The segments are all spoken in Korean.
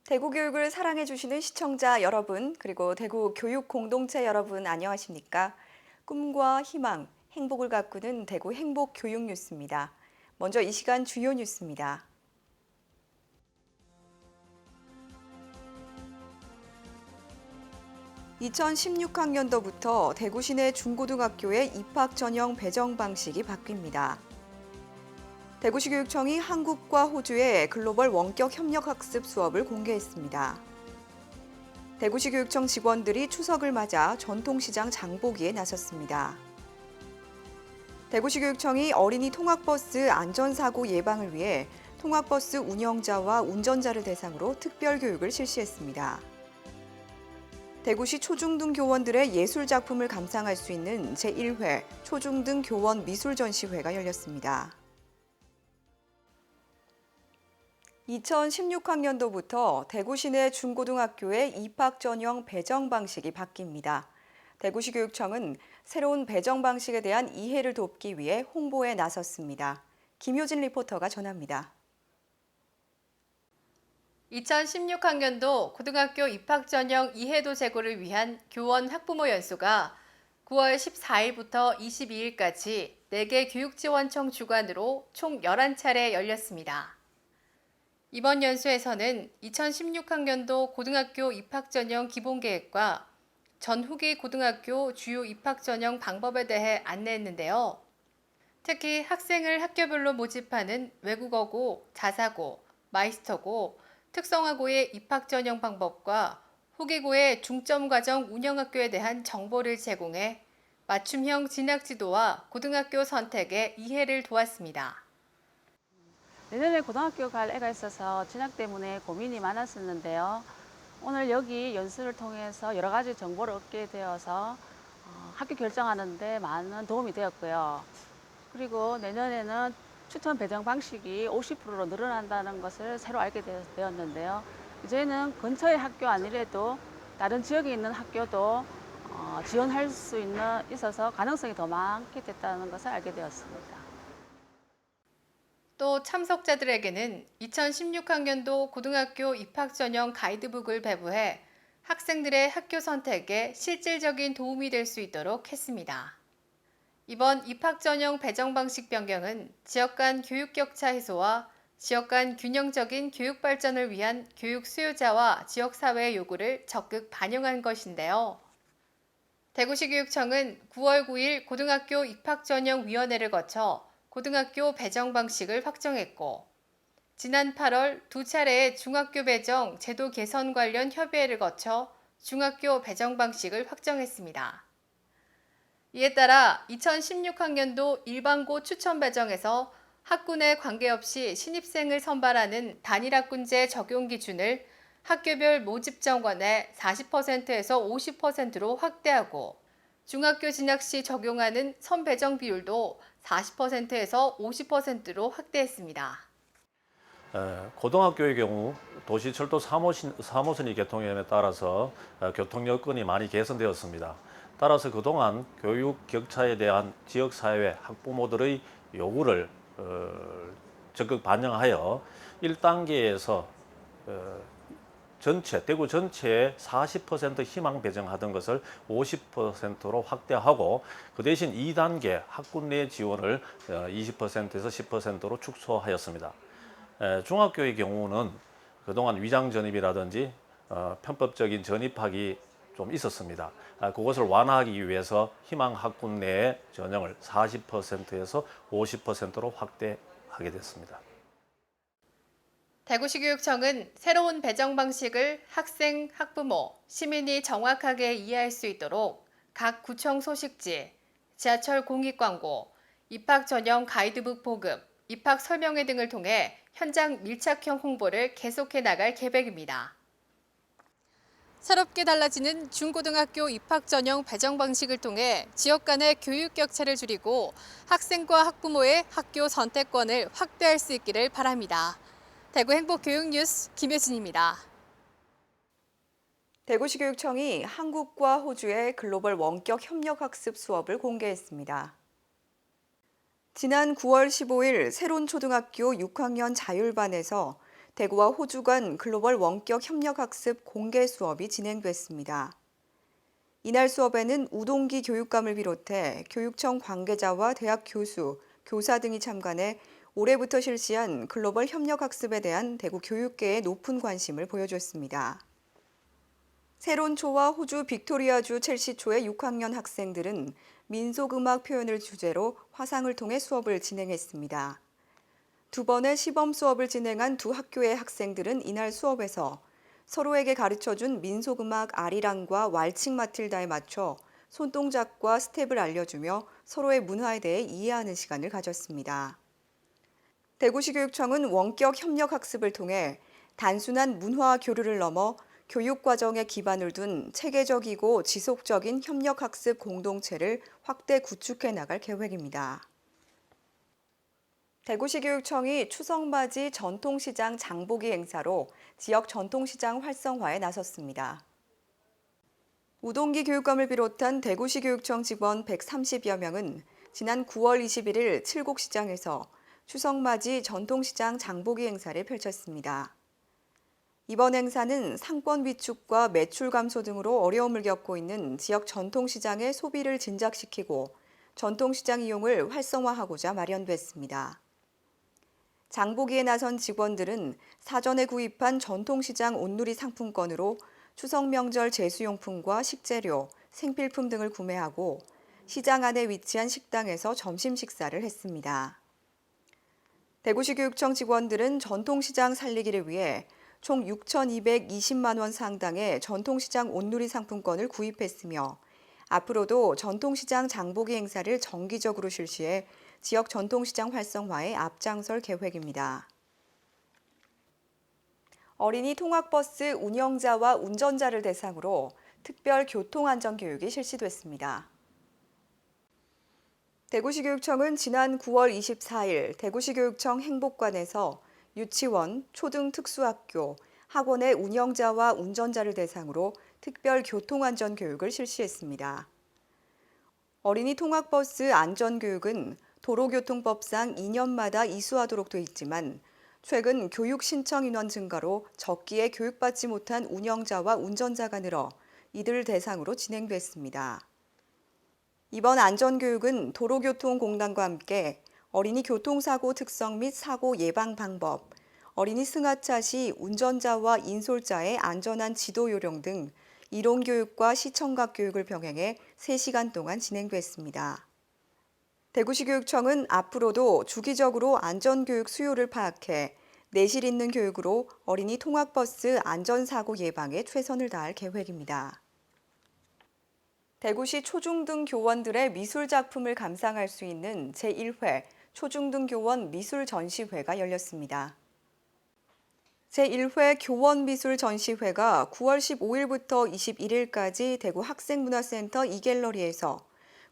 대구 교육을 사랑해 주시는 시청자 여러분, 그리고 대구 교육 공동체 여러분 안녕하십니까? 꿈과 희망, 행복을 가꾸는 대구 행복 교육 뉴스입니다. 먼저 이 시간 주요 뉴스입니다. (2016학년도부터) 대구 시내 중고등학교의 입학 전형 배정 방식이 바뀝니다. 대구시 교육청이 한국과 호주의 글로벌 원격 협력 학습 수업을 공개했습니다. 대구시 교육청 직원들이 추석을 맞아 전통시장 장보기에 나섰습니다. 대구시 교육청이 어린이 통학버스 안전사고 예방을 위해 통학버스 운영자와 운전자를 대상으로 특별교육을 실시했습니다. 대구시 초중등 교원들의 예술작품을 감상할 수 있는 제1회 초중등 교원 미술전시회가 열렸습니다. 2016학년도부터 대구 시내 중고등학교의 입학 전형 배정 방식이 바뀝니다. 대구시 교육청은 새로운 배정 방식에 대한 이해를 돕기 위해 홍보에 나섰습니다. 김효진 리포터가 전합니다. 2016학년도 고등학교 입학 전형 이해도 제고를 위한 교원 학부모 연수가 9월 14일부터 22일까지 4개 교육지원청 주관으로 총 11차례 열렸습니다. 이번 연수에서는 2016학년도 고등학교 입학 전형 기본계획과 전후기 고등학교 주요 입학 전형 방법에 대해 안내했는데요. 특히 학생을 학교별로 모집하는 외국어고, 자사고, 마이스터고, 특성화고의 입학 전형 방법과 후기고의 중점과정 운영학교에 대한 정보를 제공해 맞춤형 진학지도와 고등학교 선택에 이해를 도왔습니다. 내년에 고등학교 갈 애가 있어서 진학 때문에 고민이 많았었는데요. 오늘 여기 연수를 통해서 여러 가지 정보를 얻게 되어서 학교 결정하는 데 많은 도움이 되었고요. 그리고 내년에는 추천 배정 방식이 50%로 늘어난다는 것을 새로 알게 되었는데요. 이제는 근처의 학교 아니래도 다른 지역에 있는 학교도 지원할 수 있어서 가능성이 더 많게 됐다는 것을 알게 되었습니다. 또 참석자들에게는 2016학년도 고등학교 입학 전형 가이드북을 배부해 학생들의 학교 선택에 실질적인 도움이 될 수 있도록 했습니다. 이번 입학 전형 배정 방식 변경은 지역 간 교육 격차 해소와 지역 간 균형적인 교육 발전을 위한 교육 수요자와 지역사회의 요구를 적극 반영한 것인데요. 대구시 교육청은 9월 9일 고등학교 입학 전형 위원회를 거쳐 고등학교 배정 방식을 확정했고, 지난 8월 2차례의 중학교 배정 제도 개선 관련 협의회를 거쳐 중학교 배정 방식을 확정했습니다. 이에 따라 2016학년도 일반고 추천 배정에서 학군에 관계없이 신입생을 선발하는 단일학군제 적용 기준을 학교별 모집 정원의 40%에서 50%로 확대하고, 중학교 진학 시 적용하는 선배정 비율도 40%에서 50%로 확대했습니다. 고등학교의 경우 도시철도 3호선이 개통됨에 따라서 교통 여건이 많이 개선되었습니다. 따라서 그동안 교육 격차에 대한 지역사회 학부모들의 요구를 적극 반영하여 1단계에서 대구 전체에 40% 희망 배정하던 것을 50%로 확대하고, 그 대신 2단계 학군 내 지원을 20%에서 10%로 축소하였습니다. 중학교의 경우는 그동안 위장 전입이라든지 편법적인 전입학이 좀 있었습니다. 그것을 완화하기 위해서 희망 학군 내의 전형을 40%에서 50%로 확대하게 됐습니다. 대구시 교육청은 새로운 배정 방식을 학생, 학부모, 시민이 정확하게 이해할 수 있도록 각 구청 소식지, 지하철 공익광고, 입학 전형 가이드북 보급, 입학 설명회 등을 통해 현장 밀착형 홍보를 계속해 나갈 계획입니다. 새롭게 달라지는 중고등학교 입학 전형 배정 방식을 통해 지역 간의 교육 격차를 줄이고 학생과 학부모의 학교 선택권을 확대할 수 있기를 바랍니다. 대구 행복교육뉴스 김혜진입니다. 대구시 교육청이 한국과 호주의 글로벌 원격 협력 학습 수업을 공개했습니다. 지난 9월 15일 새로운 초등학교 6학년 자율반에서 대구와 호주 간 글로벌 원격 협력학습 공개 수업이 진행됐습니다. 이날 수업에는 우동기 교육감을 비롯해 교육청 관계자와 대학 교수, 교사 등이 참관해 올해부터 실시한 글로벌 협력학습에 대한 대구 교육계의 높은 관심을 보여줬습니다. 세론초와 호주 빅토리아주 첼시초의 6학년 학생들은 민속음악 표현을 주제로 화상을 통해 수업을 진행했습니다. 두 번의 시범 수업을 진행한 두 학교의 학생들은 이날 수업에서 서로에게 가르쳐준 민속음악 아리랑과 왈칭 마틸다에 맞춰 손동작과 스텝을 알려주며 서로의 문화에 대해 이해하는 시간을 가졌습니다. 대구시 교육청은 원격 협력학습을 통해 단순한 문화 교류를 넘어 교육 과정에 기반을 둔 체계적이고 지속적인 협력학습 공동체를 확대 구축해 나갈 계획입니다. 대구시 교육청이 추석맞이 전통시장 장보기 행사로 지역 전통시장 활성화에 나섰습니다. 우동기 교육감을 비롯한 대구시 교육청 직원 130여 명은 지난 9월 21일 칠곡시장에서 추석맞이 전통시장 장보기 행사를 펼쳤습니다. 이번 행사는 상권 위축과 매출 감소 등으로 어려움을 겪고 있는 지역 전통시장의 소비를 진작시키고 전통시장 이용을 활성화하고자 마련됐습니다. 장보기에 나선 직원들은 사전에 구입한 전통시장 온누리 상품권으로 추석 명절 제수용품과 식재료, 생필품 등을 구매하고 시장 안에 위치한 식당에서 점심 식사를 했습니다. 대구시 교육청 직원들은 전통시장 살리기를 위해 총 6,220만 원 상당의 전통시장 온누리 상품권을 구입했으며 앞으로도 전통시장 장보기 행사를 정기적으로 실시해 지역 전통시장 활성화에 앞장설 계획입니다. 어린이 통학버스 운영자와 운전자를 대상으로 특별 교통안전교육이 실시됐습니다. 대구시 교육청은 지난 9월 24일 대구시 교육청 행복관에서 유치원, 초등 특수학교, 학원의 운영자와 운전자를 대상으로 특별 교통안전교육을 실시했습니다. 어린이 통학버스 안전교육은 도로교통법상 2년마다 이수하도록 돼 있지만 최근 교육 신청 인원 증가로 적기에 교육받지 못한 운영자와 운전자가 늘어 이들 대상으로 진행됐습니다. 이번 안전교육은 도로교통공단과 함께 어린이 교통사고 특성 및 사고 예방 방법, 어린이 승하차 시 운전자와 인솔자의 안전한 지도 요령 등 이론교육과 시청각 교육을 병행해 3시간 동안 진행됐습니다. 대구시 교육청은 앞으로도 주기적으로 안전교육 수요를 파악해 내실 있는 교육으로 어린이 통학버스 안전사고 예방에 최선을 다할 계획입니다. 대구시 초중등 교원들의 미술 작품을 감상할 수 있는 제1회 초중등 교원 미술 전시회가 열렸습니다. 제1회 교원 미술 전시회가 9월 15일부터 21일까지 대구 학생문화센터 이갤러리에서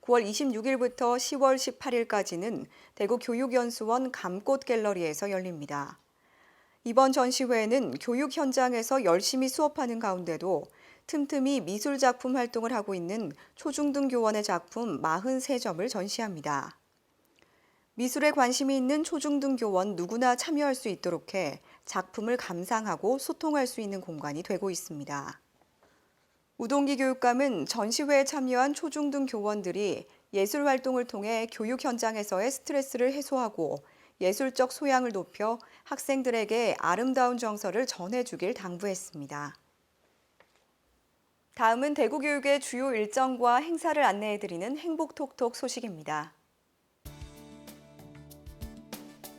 9월 26일부터 10월 18일까지는 대구 교육연수원 감꽃 갤러리에서 열립니다. 이번 전시회에는 교육 현장에서 열심히 수업하는 가운데도 틈틈이 미술 작품 활동을 하고 있는 초중등 교원의 작품 43점을 전시합니다. 미술에 관심이 있는 초중등 교원 누구나 참여할 수 있도록 해 작품을 감상하고 소통할 수 있는 공간이 되고 있습니다. 우동기 교육감은 전시회에 참여한 초중등 교원들이 예술 활동을 통해 교육 현장에서의 스트레스를 해소하고 예술적 소양을 높여 학생들에게 아름다운 정서를 전해주길 당부했습니다. 다음은 대구교육의 주요 일정과 행사를 안내해드리는 행복톡톡 소식입니다.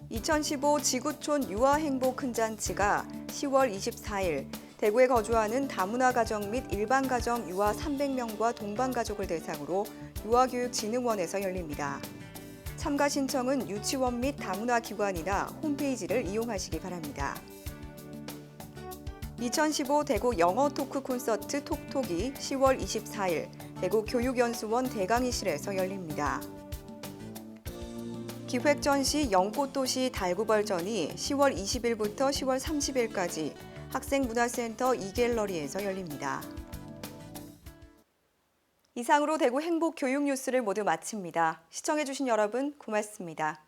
2015 지구촌 유아행복 큰잔치가 10월 24일 대구에 거주하는 다문화 가정 및 일반 가정 유아 300명과 동반가족을 대상으로 유아교육진흥원에서 열립니다. 참가 신청은 유치원 및 다문화 기관이나 홈페이지를 이용하시기 바랍니다. 2015 대구 영어 토크 콘서트 톡톡이 10월 24일 대구 교육연수원 대강의실에서 열립니다. 기획전시 연꽃도시 달구벌전이 10월 20일부터 10월 30일까지 학생문화센터 이갤러리에서 열립니다. 이상으로 대구 행복교육 뉴스를 모두 마칩니다. 시청해주신 여러분 고맙습니다.